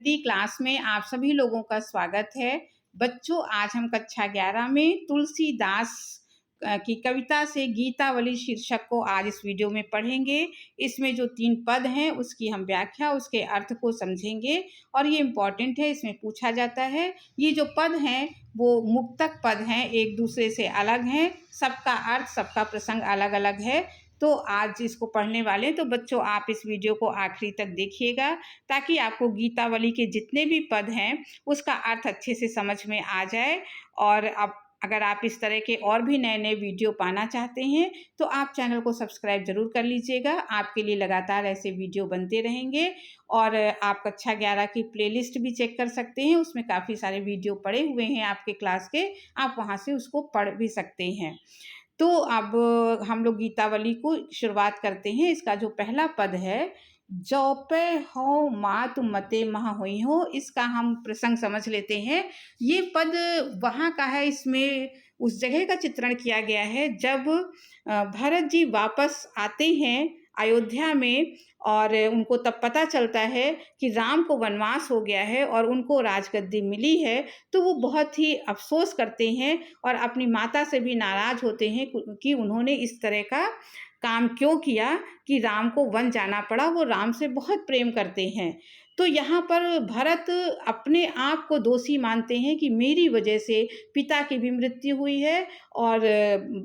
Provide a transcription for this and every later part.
दी class में आप सभी लोगों का स्वागत है। बच्चों, आज हम कक्षा 11 में तुलसीदास की कविता से गीतावली शीर्षक को आज इस वीडियो में पढ़ेंगे। इसमें जो 3 पद हैं उसकी हम व्याख्या, उसके अर्थ को समझेंगे और ये इम्पॉर्टेंट है, इसमें पूछा जाता है। ये जो पद हैं वो मुक्तक पद हैं, एक दूसरे से अलग हैं, सबका अर्थ, सबका प्रसंग अलग अलग है। तो आज इसको पढ़ने वाले हैं, तो बच्चों आप इस वीडियो को आखिरी तक देखिएगा ताकि आपको गीतावली के जितने भी पद हैं उसका अर्थ अच्छे से समझ में आ जाए। और अब अगर आप इस तरह के और भी नए नए वीडियो पाना चाहते हैं तो आप चैनल को सब्सक्राइब जरूर कर लीजिएगा। आपके लिए लगातार ऐसे वीडियो बनते रहेंगे। और आप कक्षा 11 की प्लेलिस्ट भी चेक कर सकते हैं, उसमें काफ़ी सारे वीडियो पड़े हुए हैं आपके क्लास के, आप वहाँ से उसको पढ़ भी सकते हैं। तो अब हम लोग गीतावली को शुरुआत करते हैं। इसका जो पहला पद है, जौपै हो मात मते मह हुई हो, इसका हम प्रसंग समझ लेते हैं। ये पद वहाँ का है, इसमें उस जगह का चित्रण किया गया है जब भरत जी वापस आते हैं अयोध्या में और उनको तब पता चलता है कि राम को वनवास हो गया है और उनको राजगद्दी मिली है। तो वो बहुत ही अफसोस करते हैं और अपनी माता से भी नाराज़ होते हैं कि उन्होंने इस तरह का काम क्यों किया कि राम को वन जाना पड़ा। वो राम से बहुत प्रेम करते हैं। तो यहाँ पर भरत अपने आप को दोषी मानते हैं कि मेरी वजह से पिता की भी मृत्यु हुई है और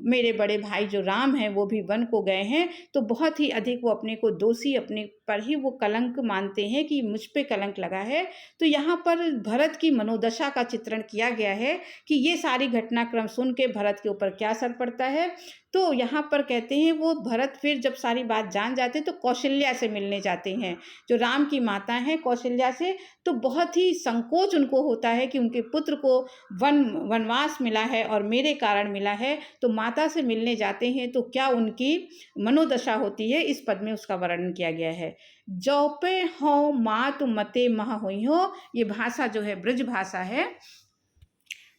मेरे बड़े भाई जो राम हैं वो भी वन को गए हैं। तो बहुत ही अधिक वो अपने को दोषी, अपने पर ही वो कलंक मानते हैं कि मुझ पे कलंक लगा है। तो यहाँ पर भरत की मनोदशा का चित्रण किया गया है कि ये सारी घटनाक्रम सुन के भरत के ऊपर क्या असर पड़ता है। तो यहाँ पर कहते हैं वो भरत फिर जब सारी बात जान जाते हैं तो कौशल्या से मिलने जाते हैं, जो राम की माता हैं कौशल्या से। तो बहुत ही संकोच उनको होता है कि उनके पुत्र को वनवास मिला है और मेरे कारण मिला है। तो माता से मिलने जाते हैं तो क्या उनकी मनोदशा होती है, इस पद में उसका वर्णन किया गया है। जौपे हो मात मते मह हुई हो, ये भाषा जो है ब्रज भाषा है।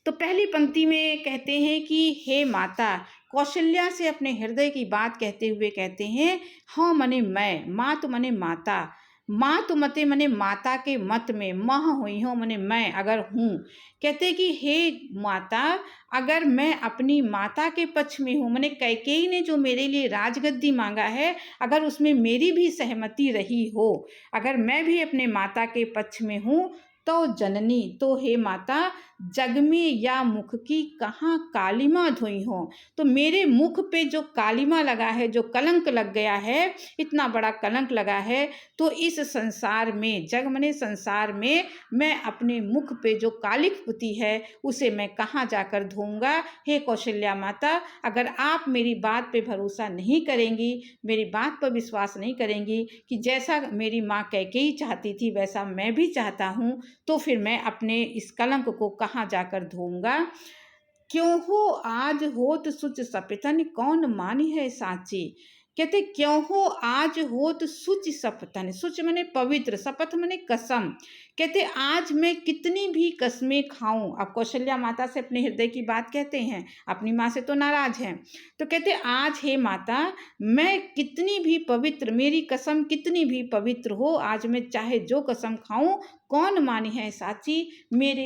तो पहली पंक्ति में कहते हैं कि हे माता, कौशल्या से अपने हृदय की बात कहते हुए कहते हैं, हाँ मने मैं, मात मने माता, मात मते मने माता के मत में, मह हुई हो मने मैं अगर हूँ। कहते कि हे माता, अगर मैं अपनी माता के पक्ष में हूँ, मने कैकेयी ने जो मेरे लिए राजगद्दी मांगा है, अगर उसमें मेरी भी सहमति रही हो, अगर मैं भी अपने माता के पक्ष में हूँ, तो जननी, तो हे माता, जग में या मुख की कहाँ कालिमा धोई हो। तो मेरे मुख पे जो कालिमा लगा है, जो कलंक लग गया है, इतना बड़ा कलंक लगा है, तो इस संसार में, जग मने संसार में, मैं अपने मुख पे जो कालिक पुती है उसे मैं कहाँ जाकर धोऊंगा। हे कौशल्या माता, अगर आप मेरी बात पे भरोसा नहीं करेंगी, मेरी बात पर विश्वास नहीं करेंगी कि जैसा मेरी माँ कैकेयी चाहती थी वैसा मैं भी चाहता हूँ, तो फिर मैं अपने इस कलंक को कहाँ जाकर धोऊंगा। क्यों हो आज होत सुच सपतन, कौन मानी है साची। कहते क्यों हो आज होत सुच सपतन, सुच मने पवित्र, शपथ मने कसम। कहते आज मैं कितनी भी कस्में खाऊं। अब कौशल्या माता से अपने हृदय की बात कहते हैं, अपनी माँ से तो नाराज हैं। तो कहते आज हे माता, मैं कितनी भी पवित्र, मेरी कसम कितनी भी पवित्र हो, आज मैं चाहे जो कसम खाऊं, कौन मानी है साची। मेरे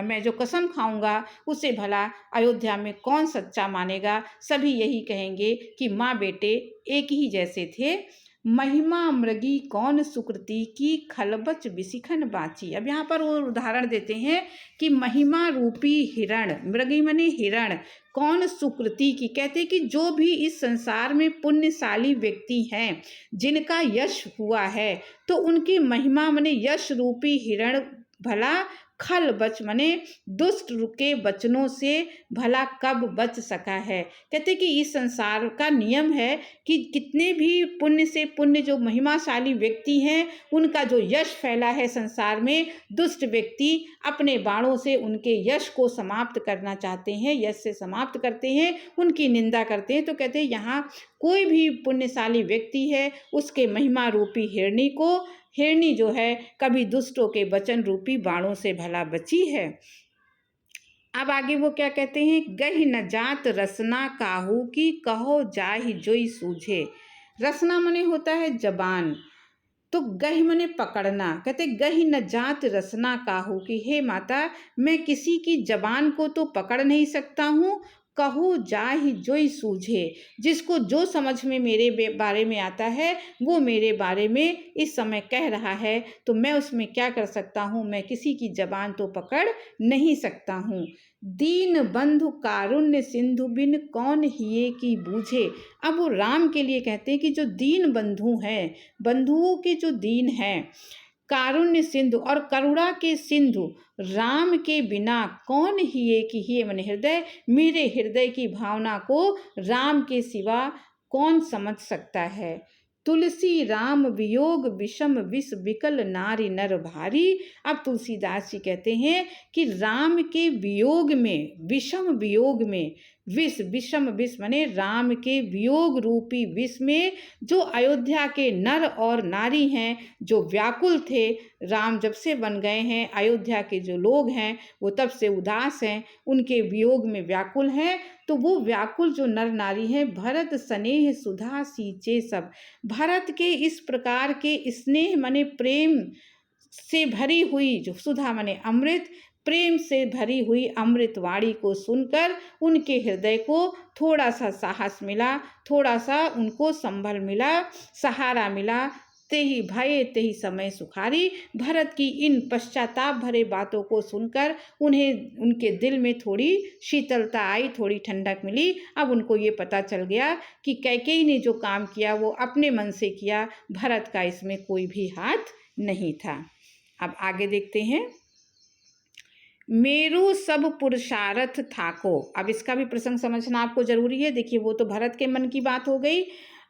मैं जो कसम खाऊंगा उसे भला अयोध्या में कौन सच्चा मानेगा। सभी यही कहेंगे कि माँ बेटे एक ही जैसे थे। महिमा मृगी कौन सुकृति की, खलबच बिसिखन बाची। अब यहाँ पर वो उदाहरण देते हैं कि महिमा रूपी हिरण, मृगी मने हिरण, कौन सुकृति की। कहते कि जो भी इस संसार में पुण्यशाली व्यक्ति हैं, जिनका यश हुआ है, तो उनकी महिमा मने यश रूपी हिरण भला खल बच मने दुष्ट के वचनों से भला कब बच सका है। कहते कि इस संसार का नियम है कि कितने भी पुण्य से पुण्य जो महिमाशाली व्यक्ति हैं, उनका जो यश फैला है संसार में, दुष्ट व्यक्ति अपने बाणों से उनके यश को समाप्त करना चाहते हैं, यश से समाप्त करते हैं, उनकी निंदा करते हैं। तो कहते हैं यहाँ कोई भी पुण्यशाली व्यक्ति है, उसके महिमा रूपी हिरणी जो है कभी दुष्टों के वचन रूपी बाणों से भला बची है। अब आगे वो क्या कहते हैं, गहि न जात रसना काहू की, कहो जाहि जोई सूझे। रसना मने होता है जबान। तो गहि मने पकड़ना, कहते गहि न जात रसना काहू, कि हे माता मैं किसी की जबान को तो पकड़ नहीं सकता हूँ, कहूँ जाहि जोई सूझे, जिसको जो समझ में मेरे बारे में आता है वो मेरे बारे में इस समय कह रहा है, तो मैं उसमें क्या कर सकता हूँ, मैं किसी की जबान तो पकड़ नहीं सकता हूँ। दीन बंधु कारुण्य सिंधु बिन कौन हिये की बूझे। अब वो राम के लिए कहते हैं कि जो दीन बंधु हैं, बंधुओं के जो दीन हैं, कारुण्य सिंधु और करुणा के सिंधु राम के बिना कौन हिये की, हिये मने हृदय, मेरे हृदय की भावना को राम के सिवा कौन समझ सकता है। तुलसी राम वियोग विषम विष विकल नारी नर भारी। अब तुलसीदास जी कहते हैं कि राम के वियोग में, विषम वियोग में, विष, विषम विष माने राम के वियोग रूपी विष में जो अयोध्या के नर और नारी हैं, जो व्याकुल थे, राम जब से बन गए हैं, अयोध्या के जो लोग हैं वो तब से उदास हैं, उनके वियोग में व्याकुल हैं। तो वो व्याकुल जो नर नारी हैं, भरत स्नेह सुधा सींचे सब, भरत के इस प्रकार के स्नेह माने प्रेम से भरी हुई, जो सुधा माने अमृत, प्रेम से भरी हुई अमृतवाणी को सुनकर उनके हृदय को थोड़ा सा साहस मिला, थोड़ा सा उनको संभल मिला, सहारा मिला। तेहि भये तेहि समय सुखारी। भरत की इन पश्चाताप भरे बातों को सुनकर उन्हें, उनके दिल में थोड़ी शीतलता आई, थोड़ी ठंडक मिली। अब उनको ये पता चल गया कि कैकेयी ने जो काम किया वो अपने मन से किया, भरत का इसमें कोई भी हाथ नहीं था। अब आगे देखते हैं। मेरु सब पुरुषार्थ थाको। अब इसका भी प्रसंग समझना आपको जरूरी है। देखिए वो तो भरत के मन की बात हो गई।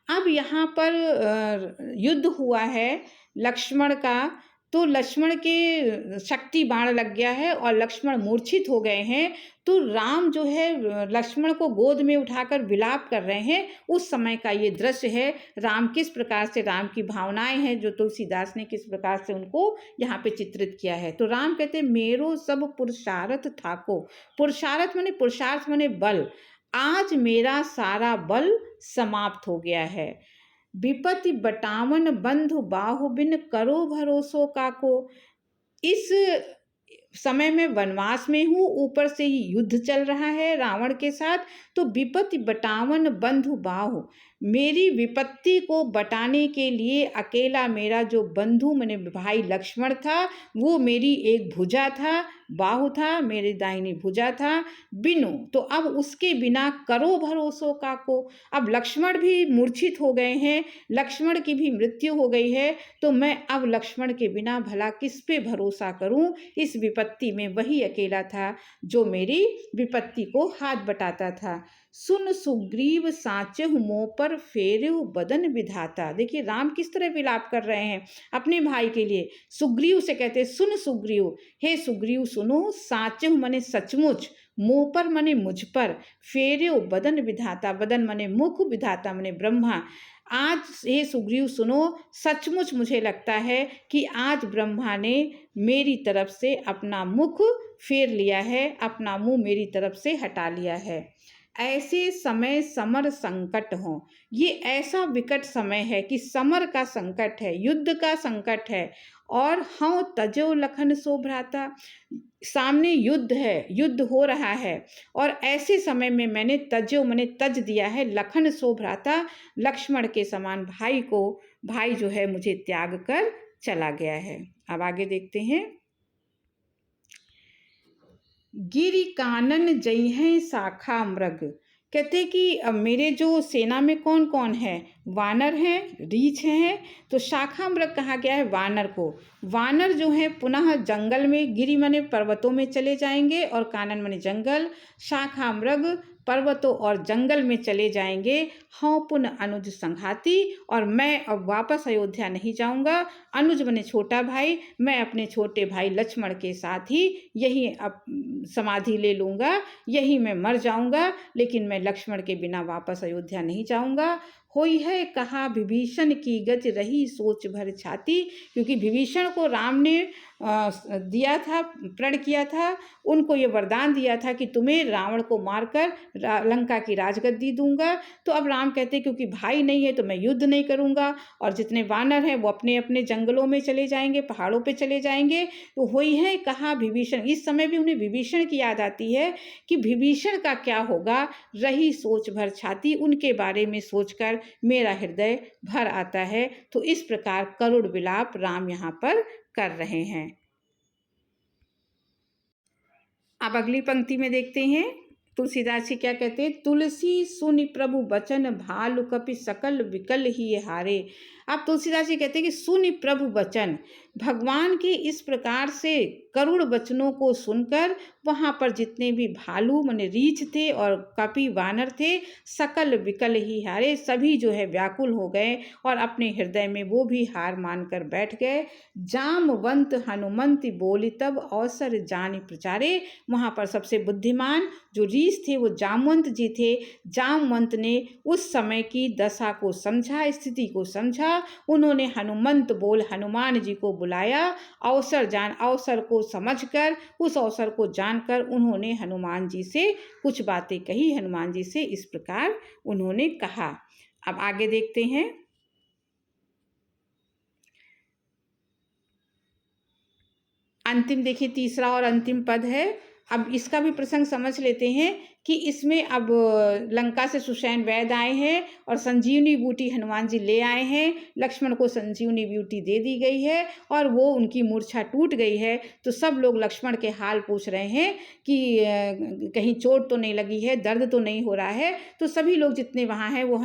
अब यहाँ पर युद्ध हुआ है लक्ष्मण का, तो लक्ष्मण के शक्ति बाण लग गया है और लक्ष्मण मूर्छित हो गए हैं। तो राम जो है लक्ष्मण को गोद में उठाकर विलाप कर रहे हैं। उस समय का ये दृश्य है, राम किस प्रकार से, राम की भावनाएं हैं जो तुलसीदास ने किस प्रकार से उनको यहाँ पे चित्रित किया है। तो राम कहते हैं मेरो सब पुरुषार्थ थाको। पुरुषार्थ माने, पुरुषार्थ माने बल, आज मेरा सारा बल समाप्त हो गया है। विपत्ति बटावन बंधु बाहु बिन करो भरोसो काको। इस समय में वनवास में हूँ, ऊपर से ही युद्ध चल रहा है रावण के साथ। तो विपत्ति बटावन बंधु बाहु, मेरी विपत्ति को बटाने के लिए अकेला मेरा जो बंधु माने भाई लक्ष्मण था, वो मेरी एक भुजा था, बाहु था, मेरी दाहिनी भुजा था। बिनु, तो अब उसके बिना करो भरोसो काको। अब लक्ष्मण भी मूर्छित हो गए हैं, लक्ष्मण की भी मृत्यु हो गई है, तो मैं अब लक्ष्मण के बिना भला किस पे भरोसा करूं। इस विपत्ति में वही अकेला था जो मेरी विपत्ति को हाथ बटाता था। सुन सुग्रीव साचहु मोह पर फेरहु बदन विधाता। देखिए राम किस तरह विलाप कर रहे हैं अपने भाई के लिए। सुग्रीव से कहते सुन सुग्रीव, हे सुग्रीव सुनो, साचहु माने सचमुच, मोह पर माने मुझ पर, फेरहु बदन विधाता, बदन माने मुख, विधाता माने ब्रह्मा। आज हे सुग्रीव सुनो, सचमुच मुझे लगता है कि आज ब्रह्मा ने मेरी तरफ से अपना मुख फेर लिया है, अपना मुंह मेरी तरफ से हटा लिया है। ऐसे समय समर संकट हो। ये ऐसा विकट समय है कि समर का संकट है, युद्ध का संकट है। और हाँ तजो लखन सो भ्राता, सामने युद्ध है, युद्ध हो रहा है, और ऐसे समय में मैंने तजो मैंने तज दिया है, लखन सो भ्राता, लक्ष्मण के समान भाई को, भाई जो है मुझे त्याग कर चला गया है। अब आगे देखते हैं। गिरि कानन जई है शाखा मृग। कहते कि अब मेरे जो सेना में कौन कौन है, वानर हैं, रीछ हैं, तो शाखा मृग कहा गया है वानर को। वानर जो है पुनः जंगल में, गिरि माने पर्वतों में चले जाएंगे और कानन माने जंगल, शाखा मृग पर्वतों और जंगल में चले जाएंगे। हाँ पुनः अनुज संघाती, और मैं अब वापस अयोध्या नहीं जाऊंगा। अनुज माने छोटा भाई, मैं अपने छोटे भाई लक्ष्मण के साथ ही यही अब समाधि ले लूँगा, यही मैं मर जाऊंगा, लेकिन मैं लक्ष्मण के बिना वापस अयोध्या नहीं जाऊंगा। होई है कहा विभीषण की गति रही सोच भर छाती, क्योंकि विभीषण को राम ने दिया था, प्रण किया था, उनको ये वरदान दिया था कि तुम्हें रावण को मारकर लंका की राजगद्दी दूंगा। तो अब राम कहते क्योंकि भाई नहीं है तो मैं युद्ध नहीं करूंगा, और जितने वानर हैं वो अपने अपने जंगलों में चले जाएंगे, पहाड़ों पे चले जाएंगे। तो हुई है कहा विभीषण, इस समय भी उन्हें विभीषण की याद आती है कि विभीषण का क्या होगा, रही सोच भर छाती, उनके बारे में सोचकर मेरा हृदय भर आता है। तो इस प्रकार करुण विलाप राम यहाँ पर कर रहे हैं। अब अगली पंक्ति में देखते हैं तुलसीदास जी क्या कहते हैं। तुलसी सुनि प्रभु बचन भालु कपि सकल विकल ही हारे। अब तुलसीदास जी कहते हैं कि सुनि प्रभु वचन, भगवान के इस प्रकार से करुण वचनों को सुनकर वहाँ पर जितने भी भालू माने रीछ थे और कपि वानर थे, सकल विकल ही हारे, सभी जो है व्याकुल हो गए और अपने हृदय में वो भी हार मानकर बैठ गए। जामवंत हनुमंत बोली तब अवसर जानि प्रचारे। वहाँ पर सबसे बुद्धिमान जो रीछ थे वो जामवंत जी थे। जामवंत ने उस समय की दशा को समझा, स्थिति को समझा। उन्होंने हनुमंत बोल हनुमान जी को बुलाया, अवसर को समझकर, उस अवसर को जानकर उन्होंने हनुमान जी से कुछ बातें कही। हनुमान जी से इस प्रकार उन्होंने कहा। अब आगे देखते हैं। अंतिम देखिए, तीसरा और अंतिम पद है। अब इसका भी प्रसंग समझ लेते हैं कि इसमें अब लंका से सुषैण वैद्य आए हैं और संजीवनी बूटी हनुमान जी ले आए हैं। लक्ष्मण को संजीवनी बूटी दे दी गई है और वो उनकी मूर्छा टूट गई है। तो सब लोग लक्ष्मण के हाल पूछ रहे हैं कि कहीं चोट तो नहीं लगी है, दर्द तो नहीं हो रहा है। तो सभी लोग जितने वहाँ हैं वो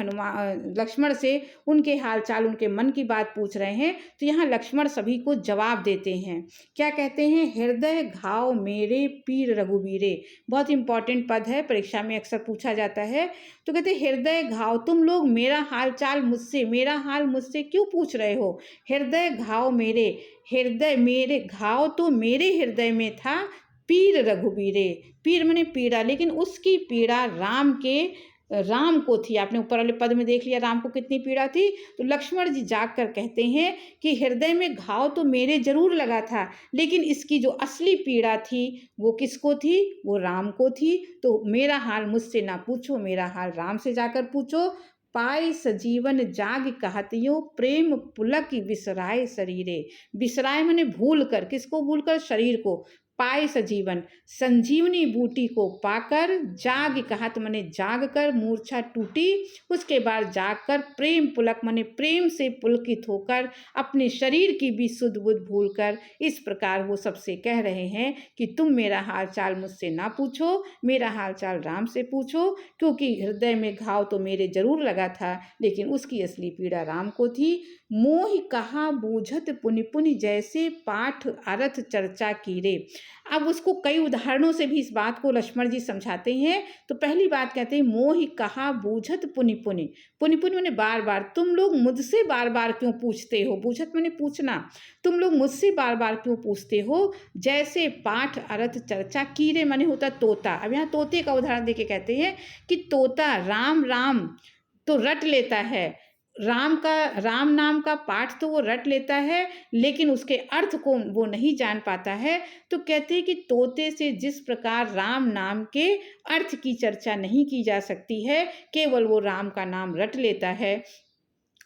लक्ष्मण से उनके हाल चाल, उनके मन की बात पूछ रहे हैं। तो यहाँ लक्ष्मण सभी को जवाब देते हैं। क्या कहते हैं? हृदय घाव मेरे पीर रघुबीरे। बहुत इंपॉर्टेंट पद है, परीक्षा में अक्सर पूछा जाता है। तो कहते हृदय घाव, तुम लोग मेरा हाल चाल मुझसे, मेरा हाल मुझसे क्यों पूछ रहे हो? हृदय घाव मेरे, हृदय मेरे, घाव तो मेरे हृदय में था, पीर रघुबीरे। पीर माने पीड़ा, लेकिन उसकी पीड़ा राम को थी। आपने ऊपर वाले पद में देख लिया राम को कितनी पीड़ा थी। तो लक्ष्मण जी जाग कर कहते हैं कि हृदय में घाव तो मेरे जरूर लगा था, लेकिन इसकी जो असली पीड़ा थी वो किसको थी? वो राम को थी। तो मेरा हाल मुझसे ना पूछो, मेरा हाल राम से जाकर पूछो। पाए सजीवन जाग कहतियो, प्रेम पुलक विसराय शरीरे। विसराय माने भूल कर, किसको भूल कर? शरीर को। पाए सजीवन, संजीवनी बूटी को पाकर, जाग कहत मने जाग कर, मूर्छा टूटी, उसके बाद जाग कर प्रेम पुलक मने प्रेम से पुलकित होकर, अपने शरीर की भी सुध बुध भूल कर, इस प्रकार वो सबसे कह रहे हैं कि तुम मेरा हाल चाल मुझसे ना पूछो, मेरा हाल चाल राम से पूछो, क्योंकि हृदय में घाव तो मेरे जरूर लगा था, लेकिन उसकी असली पीड़ा राम को थी। मोहि कहा बूझत पुनि पुनि, जैसे पाठ अर्थ चर्चा कीरे। अब उसको कई उदाहरणों से भी इस बात को लक्ष्मण जी समझाते हैं। तो पहली बात कहते हैं मोहि कहा बूझत पुनि पुनि। पुनि पुनि माने बार बार। तुम लोग मुझसे बार बार क्यों पूछते हो? बूझत माने पूछना। तुम लोग मुझसे बार बार क्यों पूछते हो? जैसे पाठ अर्थ चर्चा, कीरे माने होता तोता। अब यहाँ तोते का उदाहरण देके कहते हैं कि तोता राम राम तो रट लेता है, राम नाम का पाठ तो वो रट लेता है, लेकिन उसके अर्थ को वो नहीं जान पाता है। तो कहते हैं कि तोते से जिस प्रकार राम नाम के अर्थ की चर्चा नहीं की जा सकती है, केवल वो राम का नाम रट लेता है,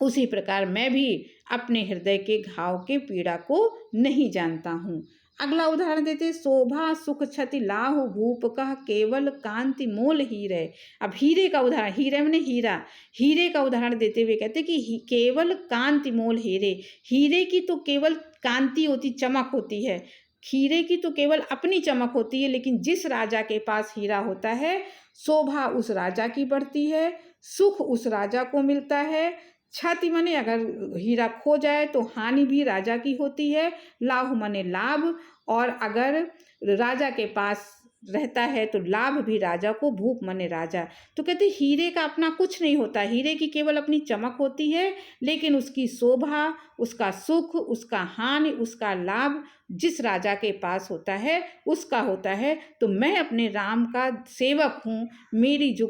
उसी प्रकार मैं भी अपने हृदय के घाव के पीड़ा को नहीं जानता हूँ। अगला उदाहरण देते, शोभा सुख क्षति लाहु भूप कह, केवल कांति मोल हीरे। अब हीरे का उदाहरण, हीरे माने हीरा, हीरे का उदाहरण देते हुए कहते कि केवल कांति मोल हीरे। हीरे की तो केवल कांति होती, चमक होती है, हीरे की तो केवल अपनी चमक होती है, लेकिन जिस राजा के पास हीरा होता है, शोभा उस राजा की बढ़ती है, सुख उस राजा को मिलता है, क्षति माने अगर हीरा खो जाए तो हानि भी राजा की होती है, लाभ माने लाभ, और अगर राजा के पास रहता है तो लाभ भी राजा को, भूप माने राजा। तो कहते हीरे का अपना कुछ नहीं होता, हीरे की केवल अपनी चमक होती है, लेकिन उसकी शोभा, उसका सुख, उसका हानि, उसका लाभ जिस राजा के पास होता है उसका होता है। तो मैं अपने राम का सेवक हूँ, मेरी जो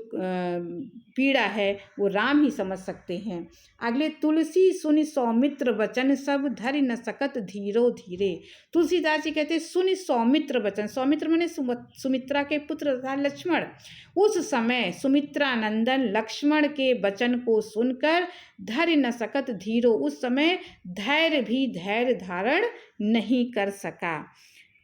पीड़ा है वो राम ही समझ सकते हैं। अगले, तुलसी सुनि सौमित्र वचन सब धरि न सकत धीरो धीरे। तुलसीदास जी कहते सुनि सौमित्र वचन, सौमित्र माने सुमित्रा के पुत्र तथा लक्ष्मण। उस समय सुमित्रा नंदन लक्ष्मण के वचन को सुनकर धरि न सकत धीरो, उस समय धैर्य भी धैर्य धारण नहीं कर सका।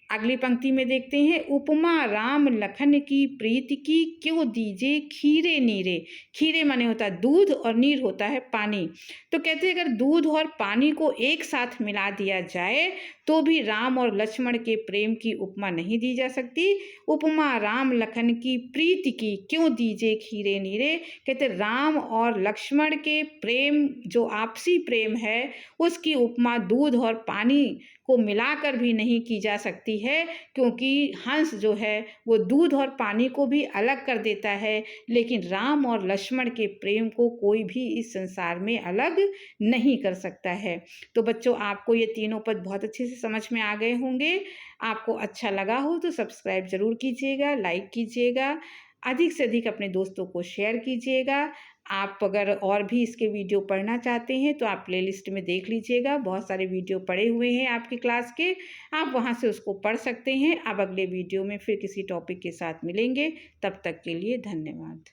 अगली पंक्ति में देखते हैं, उपमा राम लखन की प्रीति की क्यों दीजे खीरे नीरे। खीरे माने होता है दूध और नीर होता है पानी। तो कहते हैं अगर दूध और पानी को एक साथ मिला दिया जाए तो भी राम और लक्ष्मण के प्रेम की उपमा नहीं दी जा सकती। उपमा राम लखन की प्रीति की क्यों दीजे खीरे नीरे। कहते राम और लक्ष्मण के प्रेम जो आपसी प्रेम है उसकी उपमा दूध और पानी को मिलाकर भी नहीं की जा सकती है, क्योंकि हंस जो है वो दूध और पानी को भी अलग कर देता है, लेकिन राम और लक्ष्मण के प्रेम को कोई भी इस संसार में अलग नहीं कर सकता है। तो बच्चों, आपको ये तीनों पद बहुत अच्छे से समझ में आ गए होंगे। आपको अच्छा लगा हो तो सब्सक्राइब जरूर कीजिएगा, लाइक कीजिएगा, अधिक से अधिक अपने दोस्तों को शेयर कीजिएगा। आप अगर और भी इसके वीडियो पढ़ना चाहते हैं तो आप प्लेलिस्ट में देख लीजिएगा, बहुत सारे वीडियो पड़े हुए हैं आपकी क्लास के, आप वहां से उसको पढ़ सकते हैं। अब अगले वीडियो में फिर किसी टॉपिक के साथ मिलेंगे, तब तक के लिए धन्यवाद।